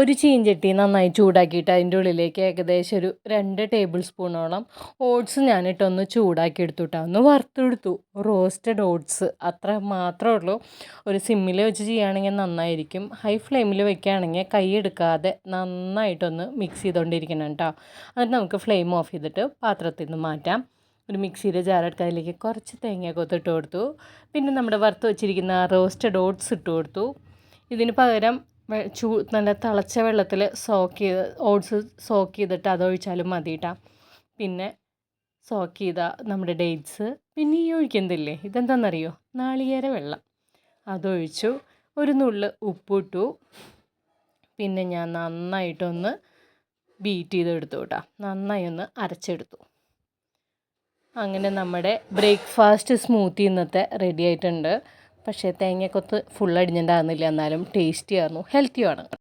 ഒരു ചീഞ്ചട്ടി നന്നായി ചൂടാക്കിയിട്ട് അതിൻ്റെ ഉള്ളിലേക്ക് ഏകദേശം ഒരു 2 ടേബിൾ സ്പൂണോളം ഓട്സ് ഞാനിട്ടൊന്ന് ചൂടാക്കി എടുത്തുട്ടാ. ഒന്ന് വറുത്തെടുത്തു. റോസ്റ്റഡ് ഓട്സ് അത്ര മാത്രമേ ഉള്ളൂ. ഒരു സിമ്മിൽ വെച്ച് ചെയ്യുകയാണെങ്കിൽ നന്നായിരിക്കും. ഹൈ ഫ്ലെയിമിൽ വെക്കുകയാണെങ്കിൽ കൈ എടുക്കാതെ നന്നായിട്ടൊന്ന് മിക്സ് ചെയ്തുകൊണ്ടിരിക്കണം കേട്ടോ. എന്നിട്ട് നമുക്ക് ഫ്ലെയിം ഓഫ് ചെയ്തിട്ട് പാത്രത്തിൽ നിന്ന് മാറ്റാം. ഒരു മിക്സിയുടെ ജാറെടുത്ത് അതിലേക്ക് കുറച്ച് തേങ്ങ ഇട്ട് കൊടുത്തു. പിന്നെ നമ്മുടെ വറുത്ത് വെച്ചിരിക്കുന്ന റോസ്റ്റഡ് ഓട്സ് ഇട്ട് കൊടുത്തു. ഇതിന് പകരം നല്ല തിളച്ച വെള്ളത്തിൽ ഓട്സ് സോക്ക് ചെയ്തിട്ട് അതൊഴിച്ചാലും മതി കേട്ടോ. പിന്നെ സോക്ക് ചെയ്ത നമ്മുടെ ഡേറ്റ്സ് പിന്നെ ഈ ഒഴിക്കുന്നില്ലേ, ഇതെന്താണെന്നറിയോ? നാളികേര വെള്ളം. അതൊഴിച്ചു. ഒരു നുള്ള് ഉപ്പിട്ടു. പിന്നെ ഞാൻ നന്നായിട്ടൊന്ന് ബീറ്റ് ചെയ്തെടുത്തു കേട്ടോ. നന്നായി ഒന്ന് അരച്ചെടുത്തു. അങ്ങനെ നമ്മുടെ ബ്രേക്ക്ഫാസ്റ്റ് സ്മൂത്തി ഇന്നത്തെ റെഡി ആയിട്ടുണ്ട്. പക്ഷേ തേങ്ങക്കൊത്ത് ഫുൾ അടിഞ്ഞിട്ടുണ്ടാകുന്നില്ല, എന്നാലും ടേസ്റ്റി ആയിരുന്നു, ഹെൽത്തിയുമാണ്.